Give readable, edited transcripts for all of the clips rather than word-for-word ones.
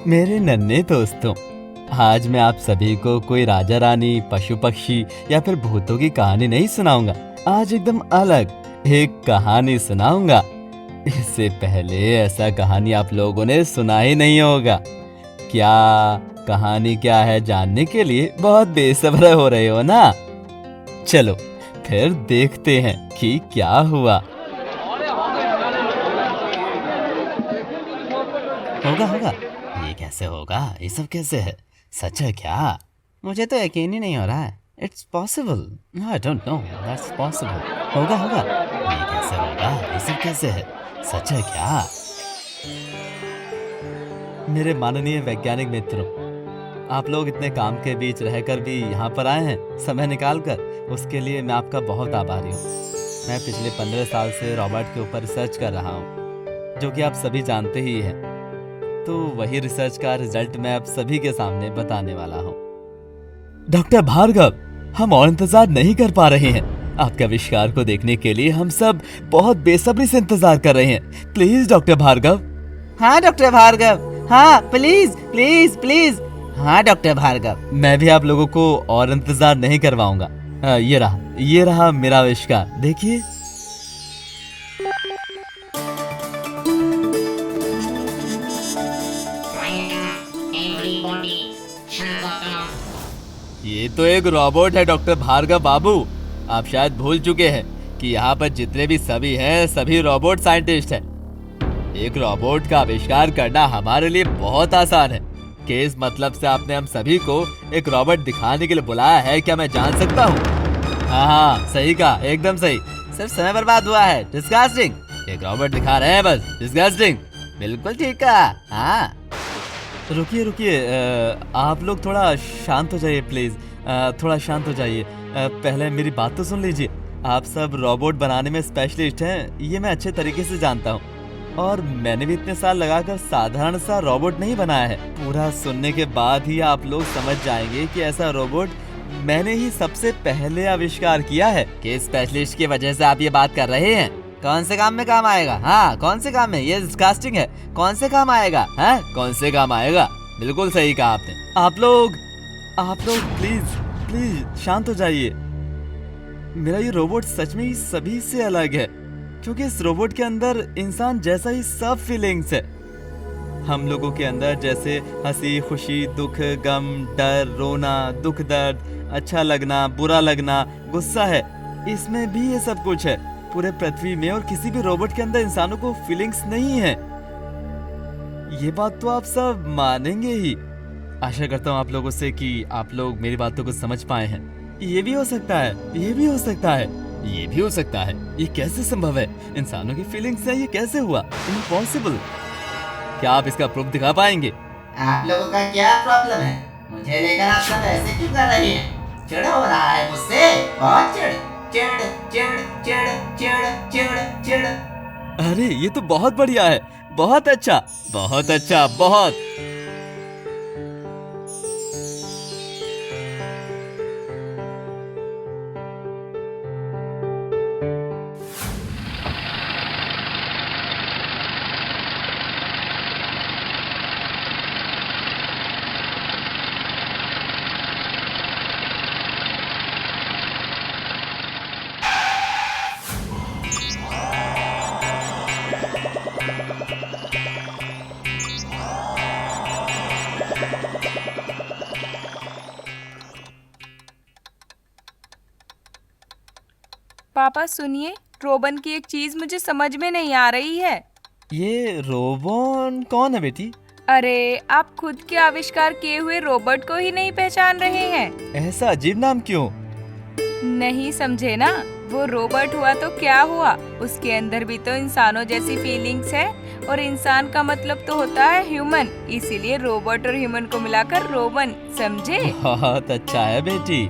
मेरे नन्हे दोस्तों, आज मैं आप सभी को कोई राजा रानी, पशु पक्षी या फिर भूतों की कहानी नहीं सुनाऊंगा। आज एकदम अलग एक कहानी सुनाऊंगा। इससे पहले ऐसा कहानी आप लोगों ने सुना ही नहीं होगा। क्या कहानी क्या है जानने के लिए बहुत बेसब्र हो रहे हो ना? चलो फिर देखते हैं कि क्या हुआ। होगा होगा, ये कैसे होगा? ये सब कैसे है? सच है क्या? मुझे तो यकीन ही नहीं हो रहा है। It's possible. I don't know, that's possible. होगा होगा, ये कैसे होगा? ये सब कैसे है? सच है क्या? मेरे माननीय वैज्ञानिक मित्रों, आप लोग इतने काम के बीच रहकर भी यहाँ पर आए हैं समय निकालकर, उसके लिए मैं आपका बहुत आभारी हूँ। मैं पिछले 15 साल से रॉबर्ट के ऊपर रिसर्च कर रहा हूँ, जो कि आप सभी जानते ही हैं। तो वही रिसर्च का रिजल्ट मैं अब सभी के सामने बताने वाला हूँ। डॉक्टर भार्गव, हम और इंतजार नहीं कर पा रहे हैं। आपके आविष्कार को देखने के लिए हम सब बहुत बेसब्री से इंतजार कर रहे हैं। Please doctor Bhargav. हाँ डॉक्टर भार्गव, हाँ प्लीज प्लीज प्लीज। हाँ डॉक्टर भार्गव, मैं भी आप लोगों को और इंतजार नहीं करवाऊंगा। ये रहा मेरा आविष्कार, देखिए। ये तो एक रोबोट है डॉक्टर भार्गव बाबू। आप शायद भूल चुके हैं कि यहाँ पर जितने भी सभी हैं सभी रोबोट साइंटिस्ट हैं। एक रोबोट का आविष्कार करना हमारे लिए बहुत आसान है। किस मतलब से आपने हम सभी को एक रोबोट दिखाने के लिए बुलाया है, क्या मैं जान सकता हूँ? हाँ, सही कहा, एकदम सही। सिर्फ समय बर्बाद हुआ है। डिस्गस्टिंग। एक रोबोट दिखा रहे हैं बस। डिस्गस्टिंग। बिल्कुल ठीक कहा। हाँ, रुकिए रुकिए, आप लोग थोड़ा शांत हो जाइए प्लीज। थोड़ा शांत हो जाइए। पहले मेरी बात तो सुन लीजिए। आप सब रोबोट बनाने में स्पेशलिस्ट हैं, ये मैं अच्छे तरीके से जानता हूँ। और मैंने भी इतने साल लगाकर साधारण सा रोबोट नहीं बनाया है। पूरा सुनने के बाद ही आप लोग समझ जाएंगे कि ऐसा रोबोट मैंने ही सबसे पहले आविष्कार किया है। किस स्पेशलिस्ट की वजह से आप ये बात कर रहे हैं? कौन से काम में काम आएगा? हाँ, कौन से काम में? ये डिस्गस्टिंग है। कौन से काम आएगा? हाँ, कौन से काम आएगा? बिल्कुल सही कहा आपने। आप लोग प्लीज प्लीज शांत हो जाइए। मेरा ये रोबोट सच में ही सभी से अलग है, क्योंकि इस रोबोट के अंदर इंसान जैसा ही सब फीलिंग्स है। हम लोगों के अंदर जैसे हंसी, खुशी, दुख, गम, डर, रोना, दुख, दर्द, अच्छा लगना, बुरा लगना, गुस्सा है, इसमें भी ये सब कुछ है। पूरे पृथ्वी में और किसी भी रोबोट के अंदर इंसानों को फीलिंग्स नहीं है। ये बात तो आप सब मानेंगे ही। आशा करता हूँ आप लोगों से कि आप लोग मेरी बातों को समझ पाए हैं। ये भी हो सकता है, ये भी हो सकता है, ये भी हो सकता है। ये कैसे संभव है? इंसानों की फीलिंग्स है, ये कैसे हुआ? इम्पॉसिबल। क्या आप इसका प्रूफ दिखा पाएंगे? आप लोगों का क्या प्रॉब्लम है? मुझे लेकर आप सब ऐसे क्यों कर रहे हैं? चिढ़ हो रहा है मुझसे, बहुत चिढ़ चिढ़ चिढ़ चिढ़ चिढ़ चिढ़ चिढ़। अरे ये तो बहुत बढ़िया है, बहुत अच्छा, बहुत अच्छा, बहुत। पापा सुनिए, रोबन की एक चीज मुझे समझ में नहीं आ रही है। ये रोबोन कौन है बेटी? अरे आप खुद के आविष्कार किए हुए रोबोट को ही नहीं पहचान रहे हैं? ऐसा अजीब नाम क्यों? नहीं समझे ना? वो रोबोट हुआ तो क्या हुआ, उसके अंदर भी तो इंसानों जैसी फीलिंग्स है। और इंसान का मतलब तो होता है ह्यूमन, इसीलिए रोबोट और ह्यूमन को मिलाकर रोबन, समझे? बहुत अच्छा है बेटी।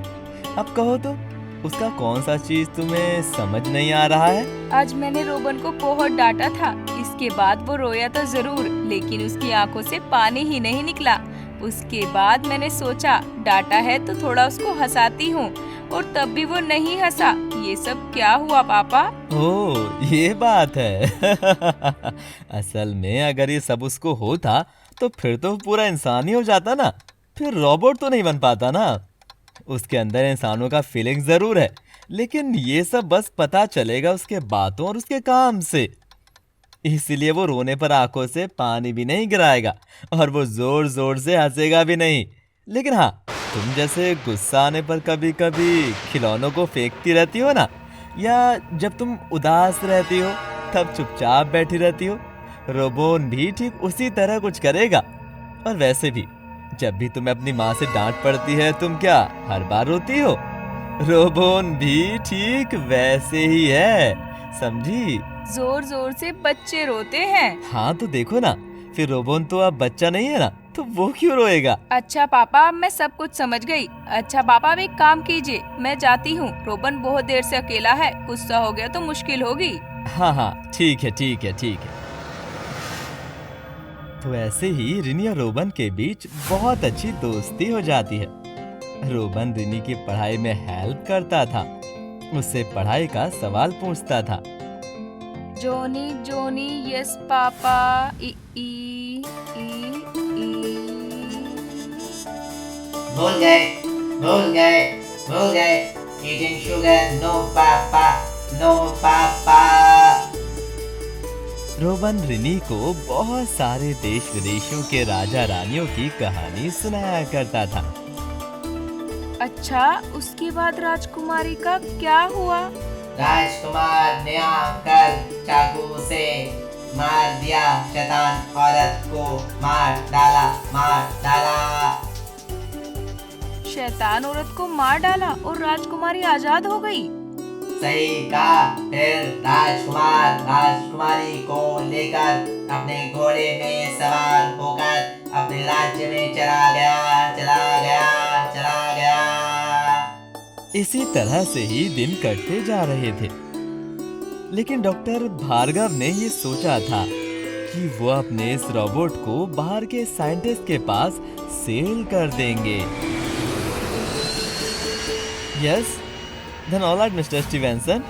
अब कहो तो, उसका कौन सा चीज तुम्हें समझ नहीं आ रहा है? आज मैंने रोबन को बहुत डांटा था। इसके बाद वो रोया तो जरूर, लेकिन उसकी आंखों से पानी ही नहीं निकला। उसके बाद मैंने सोचा डांटा है तो थोड़ा उसको हंसाती हूँ, और तब भी वो नहीं हंसा। ये सब क्या हुआ पापा? ओह, ये बात है। असल में अगर ये सब उसको होता तो फिर तो पूरा इंसान ही हो जाता ना, फिर रोबोट तो नहीं बन पाता ना। उसके अंदर इंसानों का फीलिंग जरूर है, लेकिन ये सब बस पता चलेगा उसके बातों और उसके काम से। इसलिए वो रोने पर आंखों से पानी भी नहीं गिराएगा और वो जोर जोर से हंसेगा भी नहीं। लेकिन हाँ, तुम जैसे गुस्सा आने पर कभी कभी खिलौनों को फेंकती रहती हो ना, या जब तुम उदास रहती हो तब चुपचाप बैठी रहती हो, रोबोन भी ठीक उसी तरह कुछ करेगा। और वैसे भी जब भी तुम्हें अपनी माँ से डांट पड़ती है, तुम क्या हर बार रोती हो? रोबोन भी ठीक वैसे ही है, समझी? जोर जोर से बच्चे रोते हैं। हाँ तो देखो ना, फिर रोबोन तो अब बच्चा नहीं है ना, तो वो क्यों रोएगा? अच्छा पापा, मैं सब कुछ समझ गई। अच्छा पापा, अब एक काम कीजिए, मैं जाती हूँ। रोबन बहुत देर से अकेला है, गुस्सा हो गया तो मुश्किल होगी। हाँ हाँ, ठीक है ठीक है ठीक है। तो ऐसे ही रिनी और रोबन के बीच बहुत अच्छी दोस्ती हो जाती है। रोबन रिनी की पढ़ाई में हेल्प करता था, उससे पढ़ाई का सवाल पूछता था। जोनी जोनी यस पापा, ई ई ई ई। भूल गए भूल गए भूल गए। ईटिंग शुगर, नो पापा नो पापा। रोबन रिनी को बहुत सारे देश विदेशों के राजा रानियों की कहानी सुनाया करता था। अच्छा, उसके बाद राजकुमारी का क्या हुआ? राजकुमार ने आकर चाकू से मार दिया। शैतान औरत को मार डाला। शैतान औरत को मार डाला और राजकुमारी आजाद हो गई। सही कहा। फिर राजकुमार राजकुमारी को लेकर अपने घोड़े में सवार होकर अपने राज्य में चला गया। इसी तरह से ही दिन कटते जा रहे थे, लेकिन डॉक्टर भार्गव ने ये सोचा था कि वो अपने इस रोबोट को बाहर के साइंटिस्ट के पास सेल कर देंगे। Yes, then all right mister Stevenson.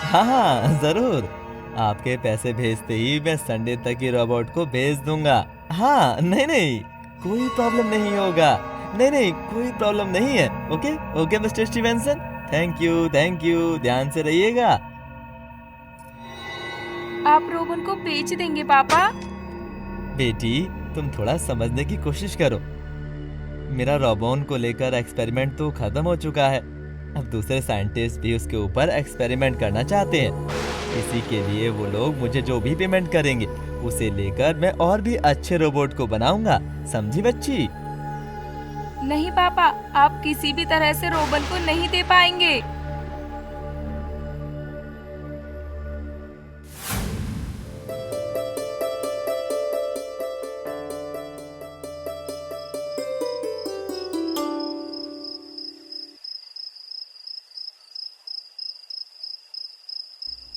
हाँ जरूर, आपके पैसे भेजते ही मैं संडे तक ही रोबोट को भेज दूंगा। हाँ नहीं, कोई प्रॉब्लम नहीं होगा। नहीं, कोई प्रॉब्लम नहीं है। Okay mister Stevenson, thank you, ध्यान से रहिएगा। आप रोबन को बेच देंगे पापा? बेटी, तुम थोड़ा समझने की कोशिश करो। मेरा रोबोन को लेकर एक्सपेरिमेंट तो खत्म हो चुका है, अब दूसरे साइंटिस्ट भी उसके ऊपर एक्सपेरिमेंट करना चाहते हैं। इसी के लिए वो लोग मुझे जो भी पेमेंट करेंगे उसे लेकर मैं और भी अच्छे रोबोट को बनाऊंगा, समझी बच्ची? नहीं पापा, आप किसी भी तरह से रोबन को नहीं दे पाएंगे।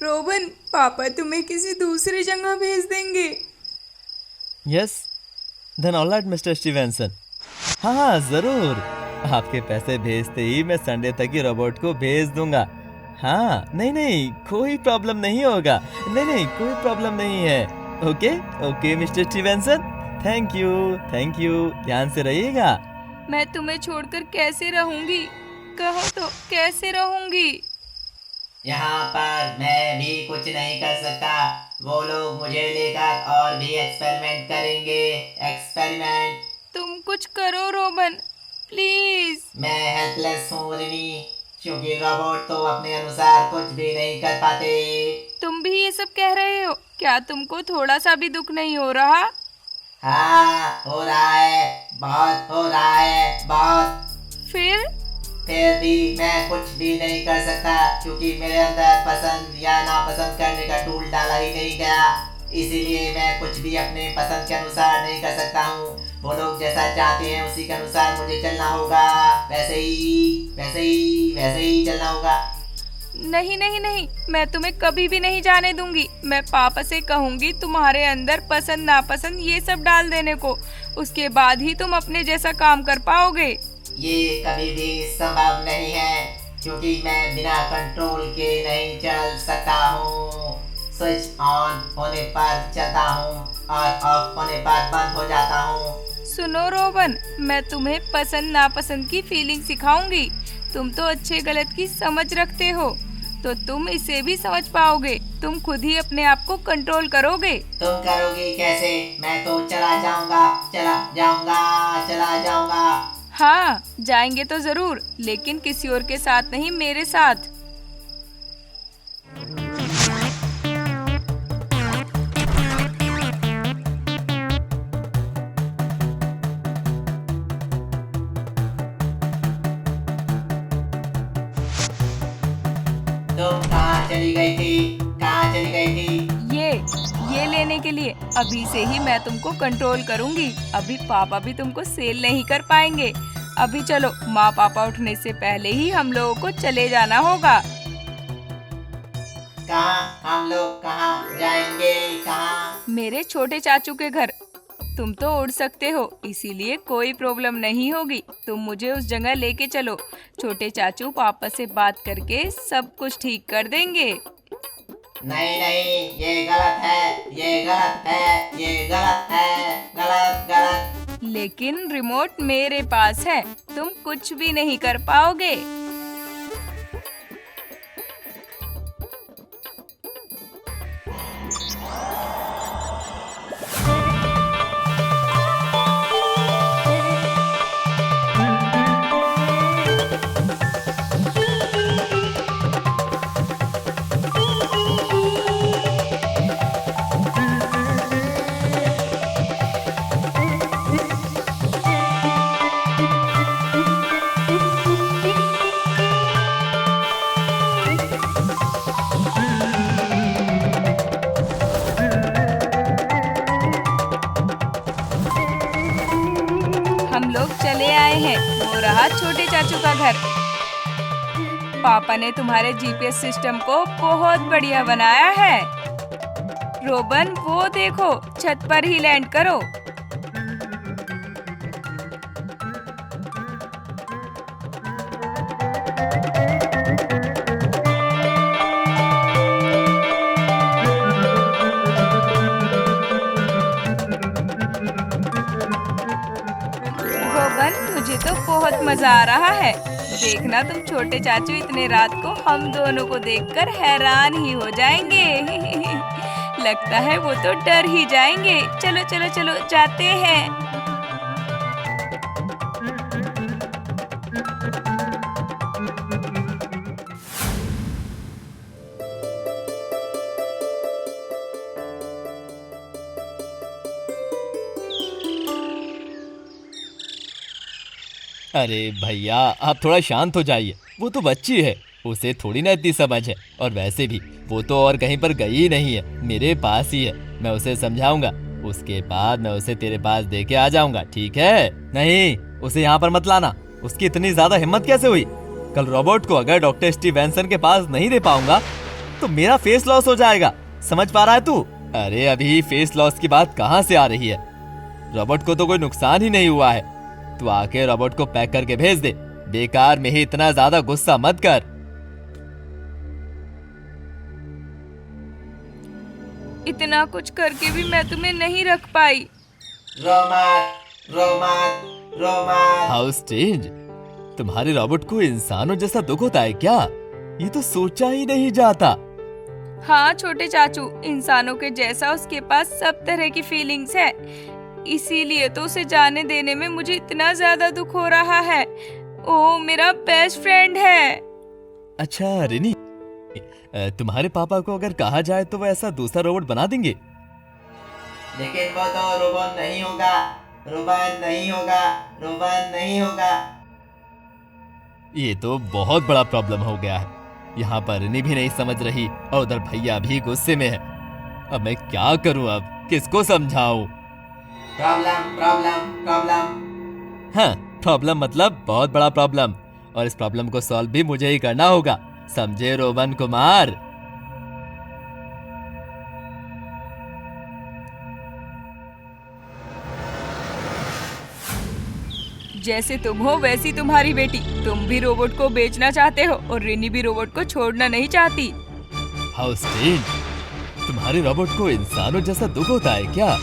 रोबन, पापा तुम्हें किसी दूसरी जगह भेज देंगे। Yes, then all right mister Stevenson. हाँ जरूर, आपके पैसे भेजते ही मैं संडे तक ही रोबोट को भेज दूंगा। हाँ नहीं, कोई प्रॉब्लम नहीं होगा। नहीं, कोई प्रॉब्लम नहीं है। Okay mister Stevenson, thank you, ध्यान से रहिएगा। मैं तुम्हें छोड़कर कैसे रहूंगी? कहो तो, कैसे रहूंगी? यहाँ पर मैं भी कुछ नहीं कर सकता। वो लोग मुझे लेकर और भी एक्सपेरिमेंट करेंगे। एक्सपेरिमेंट। तुम कुछ करो रोबन, प्लीज। मैं हेल्पलेस हूँ रिनी, क्योंकि रोबोट तो अपने अनुसार कुछ भी नहीं कर पाते। तुम भी ये सब कह रहे हो? क्या तुमको थोड़ा सा भी दुख नहीं हो रहा? हाँ, हो रहा है, बहुत हो रहा है, बहुत। फिर भी मैं कुछ भी नहीं कर सकता, क्योंकि मेरे अंदर पसंद या नापसंद करने का टूल डाला ही नहीं गया। इसीलिए मैं कुछ भी अपने पसंद के अनुसार नहीं कर सकता हूँ। वो लोग जैसा चाहते हैं उसी के अनुसार मुझे चलना होगा। वैसे ही चलना होगा। नहीं, मैं तुम्हें कभी भी नहीं जाने दूंगी। मैं पापा से कहूंगी तुम्हारे अंदर पसंद नापसंद ये सब डाल देने को। उसके बाद ही तुम अपने जैसा काम कर पाओगे। ये कभी भी संभव नहीं है, क्योंकि मैं बिना कंट्रोल के नहीं चल सकता हूँ। स्विच ऑन होने पर चलता हूँ, और ऑफ होने पर बंद हो जाता हूँ। सुनो रोबन, मैं तुम्हें पसंद नापसंद की फीलिंग सिखाऊंगी। तुम तो अच्छे गलत की समझ रखते हो, तो तुम इसे भी समझ पाओगे। तुम खुद ही अपने आप को कंट्रोल करोगे। तुम करोगी कैसे? मैं तो चला जाऊंगा, चला जाऊंगा, चला जाऊंगा। हाँ, जाएंगे तो जरूर, लेकिन किसी और के साथ नहीं, मेरे साथ। तुम कहाँ चली गई थी? कहाँ चली गई थी? ये लेने के लिए अभी से ही मैं तुमको कंट्रोल करूंगी। अभी पापा भी तुमको सेल नहीं कर पाएंगे। अभी चलो, माँ पापा उठने से पहले ही हम लोगों को चले जाना होगा। कहाँ? हम लोग कहाँ जाएंगे? कहाँ? मेरे छोटे चाचू के घर। तुम तो उड़ सकते हो, इसीलिए कोई प्रॉब्लम नहीं होगी। तुम मुझे उस जगह लेके चलो। छोटे चाचू पापा से बात करके सब कुछ ठीक कर देंगे। नहीं नहीं, ये गलत है, ये गलत है, ये गलत है, गलत गलत। लेकिन रिमोट मेरे पास है, तुम कुछ भी नहीं कर पाओगे। हम लोग चले आए हैं। वो रहा छोटे चाचू का घर। पापा ने तुम्हारे जीपीएस सिस्टम को बहुत बढ़िया बनाया है। रोबन, वो देखो, छत पर ही लैंड करो। रोबन, मुझे तो बहुत मजा आ रहा है। देखना, तुम छोटे चाचू इतने रात को हम दोनों को देखकर हैरान ही हो जाएंगे। लगता है वो तो डर ही जाएंगे। चलो चलो चलो, जाते हैं। अरे भैया, आप थोड़ा शांत हो जाइए। वो तो बच्ची है, उसे थोड़ी ना इतनी समझ है। और वैसे भी वो तो और कहीं पर गई ही नहीं है, मेरे पास ही है। मैं उसे समझाऊंगा, उसके बाद मैं उसे तेरे पास दे के आ जाऊंगा, ठीक है? नहीं, उसे यहाँ पर मत लाना। उसकी इतनी ज्यादा हिम्मत कैसे हुई? कल रोबोट को अगर डॉक्टर स्टीवेंसन के पास नहीं दे पाऊंगा तो मेरा फेस लॉस हो जाएगा। समझ पा रहा है तू? अरे अभी फेस लॉस की बात कहाँ से आ रही है? रोबोट को तो कोई नुकसान ही नहीं हुआ है। तू आके रोबोट को पैक करके भेज दे। बेकार में ही इतना ज्यादा गुस्सा मत कर। इतना कुछ करके भी मैं तुम्हें नहीं रख पाई। Roman, Roman, Roman. How strange, तुम्हारे रोबोट को इंसानों जैसा दुख होता है क्या? ये तो सोचा ही नहीं जाता। हाँ छोटे चाचू, इंसानों के जैसा उसके पास सब तरह की फीलिंग्स है। इसीलिए तो उसे जाने देने में मुझे इतना ज्यादा दुख हो रहा है। ओ, मेरा बेस्ट फ्रेंड है। अच्छा रिनी, तुम्हारे पापा को अगर कहा जाए तो वो ऐसा दूसरा रोबोट बना देंगे। लेकिन वो तो रोबोट नहीं होगा, रोबन नहीं होगा, रोबन नहीं होगा। ये तो बहुत बड़ा प्रॉब्लम हो गया है। यहाँ पर रिनी भी नहीं समझ रही और उधर भैया भी गुस्से में है। अब मैं क्या करूँ? अब किसको समझाऊं? Problem, problem, problem. हाँ, प्रॉब्लम मतलब बहुत बड़ा प्रॉब्लम, और इस प्रॉब्लम को सॉल्व भी मुझे ही करना होगा। समझे रोबन कुमार? जैसे तुम हो वैसी तुम्हारी बेटी। तुम भी रोबोट को बेचना चाहते हो और रिनी भी रोबोट को छोड़ना नहीं चाहती। हाउ स्ट्रेंज, तुम्हारे रोबोट को इंसानों जैसा दुख होता है क्या?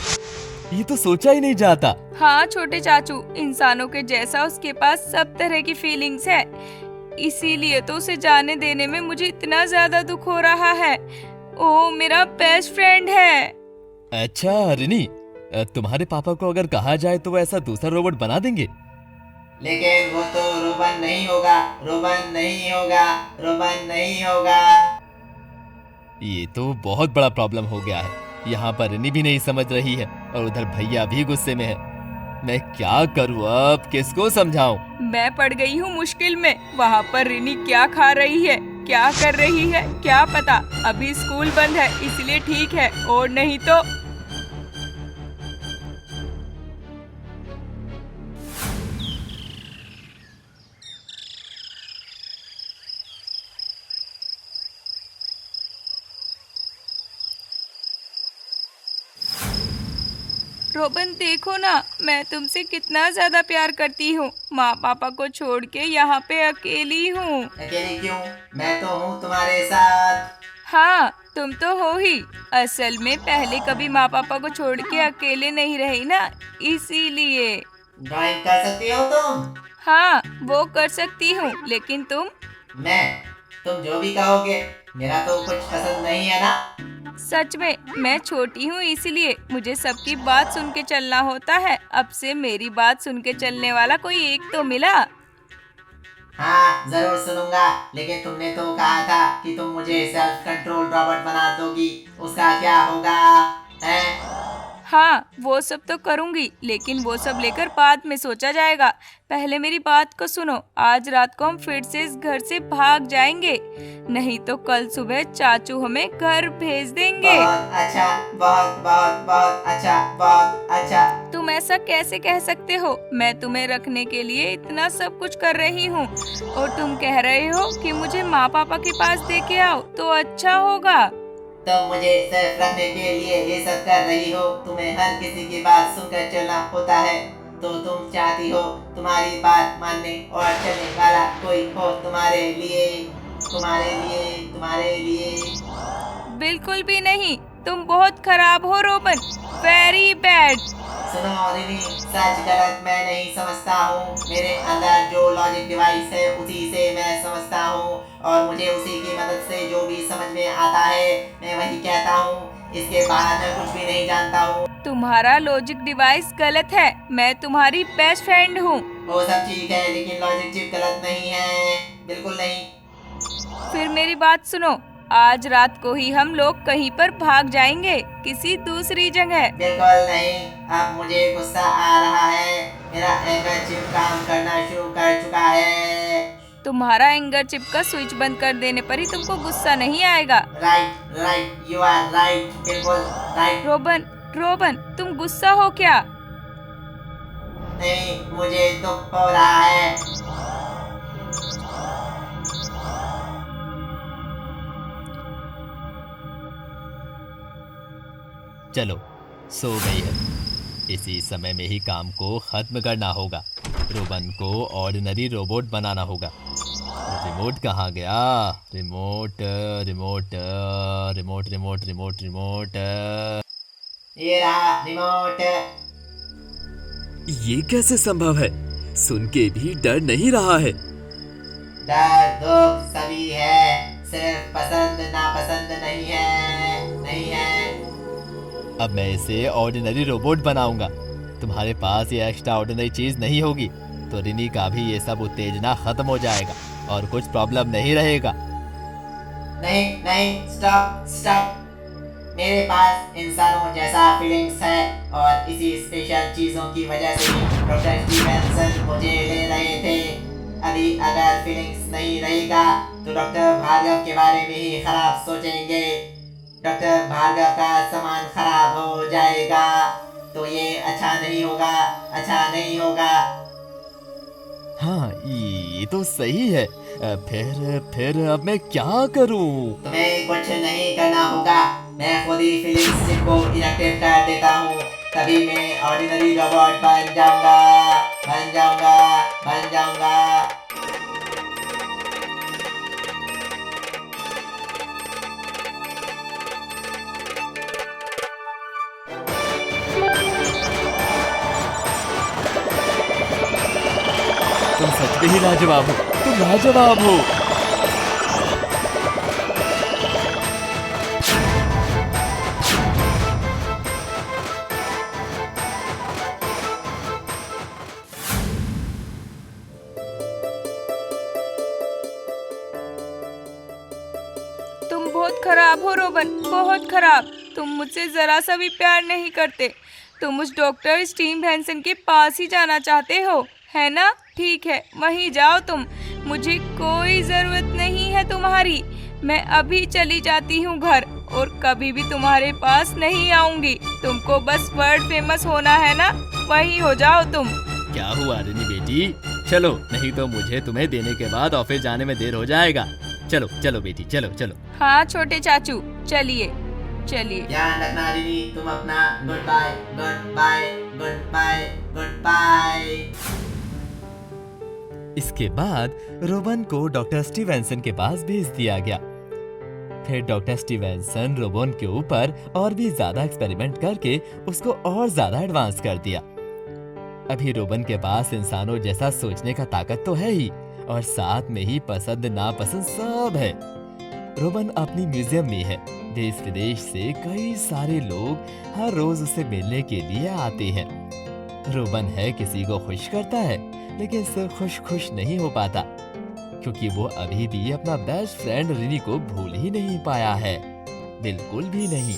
ये तो सोचा ही नहीं जाता। हाँ छोटे चाचू, इंसानों के जैसा उसके पास सब तरह की फीलिंग्स है, इसीलिए तो उसे जाने देने में मुझे इतना ज्यादा दुख हो रहा है। ओ मेरा बेस्ट फ्रेंड है। अच्छा रिनी, तुम्हारे पापा को अगर कहा जाए तो वो ऐसा दूसरा रोबोट बना देंगे? लेकिन वो तो रोबन नहीं होगा, रोबन नहीं होगा, रोबन नहीं होगा। ये तो बहुत बड़ा प्रॉब्लम हो गया है। यहाँ पर रिनी भी नहीं समझ रही है और उधर भैया भी गुस्से में है। मैं क्या करूँ अब, किसको समझाऊं? मैं पड़ गई हूँ मुश्किल में। वहाँ पर रिनी क्या खा रही है, क्या कर रही है, क्या पता। अभी स्कूल बंद है इसलिए ठीक है, और नहीं तो। रोबन देखो ना, मैं तुमसे कितना ज्यादा प्यार करती हूँ। माँ पापा को छोड़ के यहाँ पे अकेली हूँ। अकेली क्यों? मैं तो हूँ तुम्हारे साथ। हाँ तुम तो हो ही। असल में पहले कभी माँ पापा को छोड़ के अकेले नहीं रही ना, इसीलिए। ड्राइंग कर सकती हो तुम? हाँ वो कर सकती हूँ, लेकिन तुम? तुम जो भी कहोगे, मेरा तो कुछ पसंद नहीं है ना। सच में मैं छोटी हूँ इसीलिए मुझे सबकी बात सुन के चलना होता है। अब से मेरी बात सुन के चलने वाला कोई एक तो मिला। हाँ जरूर सुनूंगा, लेकिन तुमने तो कहा था कि तुम मुझे सेल्फ कंट्रोल रोबोट बना दोगी, उसका क्या होगा? हैं? हाँ वो सब तो करूँगी, लेकिन वो सब लेकर बाद में सोचा जाएगा। पहले मेरी बात को सुनो। आज रात को हम फिर से इस घर से भाग जाएंगे, नहीं तो कल सुबह चाचू हमें घर भेज देंगे। बहुत अच्छा, बहुत बहुत बहुत अच्छा, बहुत अच्छा। तुम ऐसा कैसे कह सकते हो? मैं तुम्हें रखने के लिए इतना सब कुछ कर रही हूँ, और तुम कह रहे हो कि मुझे माँ पापा के पास दे के आओ तो अच्छा होगा। तुम मुझे सिर्फ रखने के लिए ये सब कर रही हो। तुम्हें हर किसी की बात सुनकर चलना होता है, तो तुम चाहती हो तुम्हारी बात मानने और चलने वाला कोई हो तुम्हारे लिए, तुम्हारे लिए, तुम्हारे लिए। बिल्कुल भी नहीं, तुम बहुत खराब हो रोबन, वेरी बैड। सुनो रिनी, सच गलत मैं नहीं समझता हूँ। मेरे अंदर जो लॉजिक डिवाइस है उसी से मैं समझता हूँ, और मुझे उसी की मदद से जो भी समझ में आता है मैं वही कहता हूँ। इसके बाहर मैं कुछ भी नहीं जानता हूँ। तुम्हारा लॉजिक डिवाइस गलत है। मैं तुम्हारी बेस्ट फ्रेंड हूँ। वो सब ठीक है, लेकिन लॉजिक चिप गलत नहीं है, बिल्कुल नहीं। फिर मेरी बात सुनो। आज रात को ही हम लोग कहीं पर भाग जाएंगे, किसी दूसरी जगह। बिल्कुल नहीं, अब मुझे गुस्सा आ रहा है। मेरा एंगर चिप काम करना शुरू कर चुका है। तुम्हारा एंगर चिप का स्विच बंद कर देने पर ही तुमको गुस्सा नहीं आएगा। Right right, you are right, बिल्कुल राइट। रोबन, रोबन तुम गुस्सा हो क्या? नहीं, मुझे दुख हो रहा है। चलो सो गई है, इसी समय में ही काम को खत्म करना होगा। रोबन को ऑर्डिनरी रोबोट बनाना होगा। रिमोट कहाँ गया? Remote remote remote remote remote remote. ये रहा रिमोट। ये कैसे संभव है? सुन के भी डर नहीं रहा है। डर दुख सभी है, सिर्फ पसंद नापसंद नहीं है, नहीं है। अब मैं इसे ऑर्डिनरी रोबोट बनाऊंगा। तुम्हारे पास ये एक्स्ट्रा ऑर्डिनरी चीज नहीं होगी तो रिनी का भी ये सब उत्तेजना खत्म हो जाएगा और कुछ प्रॉब्लम नहीं रहेगा। नहीं नहीं, स्टॉप स्टॉप। मेरे पास इंसानों जैसा फीलिंग्स है, और इसी स्पेशल चीजों की वजह से डॉक्टर स्टीवेंसन मुझे ले रहे थे। अभी अगर फीलिंग्स नहीं रहेगा तो डॉक्टर भार्गव के बारे में ही खराब सोचेंगे। डॉक्टर भार्गव का सामान खराब हो जाएगा, तो ये अच्छा नहीं होगा, अच्छा नहीं होगा। हाँ ये तो सही है। फिर अब मैं क्या करूं? तुम्हें कुछ नहीं करना होगा, मैं खुद ही फीलिंग्स चिप को इनएक्टिव कर देता हूँ। तभी मैं ऑर्डिनरी रोबोट बन जाऊंगा, बन जाऊंगा, बन जाऊंगा। वाकई ही लाजवाब हो, तुम लाजवाब हो। तुम बहुत खराब हो रोबन, बहुत खराब। तुम मुझसे जरा सा भी प्यार नहीं करते। तुम उस डॉक्टर स्टीव हैंसन के पास ही जाना चाहते हो, है ना? ठीक है, वहीं जाओ तुम। मुझे कोई जरूरत नहीं है तुम्हारी। मैं अभी चली जाती हूँ घर और कभी भी तुम्हारे पास नहीं आऊंगी। तुमको बस वर्ल्ड फेमस होना है ना, वहीं हो जाओ तुम। क्या हुआ रिनी बेटी? चलो, नहीं तो मुझे तुम्हें देने के बाद ऑफिस जाने में देर हो जाएगा। चलो चलो बेटी, चलो चलो। हाँ छोटे चाचू, चलिए चलिए। ध्यान रखना दीदी, तुम अपना। Good bye, good bye, good bye, good bye. इसके बाद रोबन को डॉक्टर स्टीवेंसन के पास भेज दिया गया। फिर डॉक्टर स्टीवेंसन रोबन के ऊपर और भी ज्यादा एक्सपेरिमेंट करके उसको और ज्यादा एडवांस कर दिया। अभी रोबन के पास इंसानों जैसा सोचने का ताकत तो है ही, और साथ में ही पसंद नापसंद सब है। रोबन अपनी म्यूजियम में है। देश विदेश से कई सारे लोग हर रोज उससे मिलने के लिए आते हैं। रोबन है किसी को खुश करता है, लेकिन सिर्फ खुश नहीं हो पाता, क्योंकि वो अभी भी अपना बेस्ट फ्रेंड रिनी को भूल ही नहीं पाया है, बिल्कुल भी नहीं।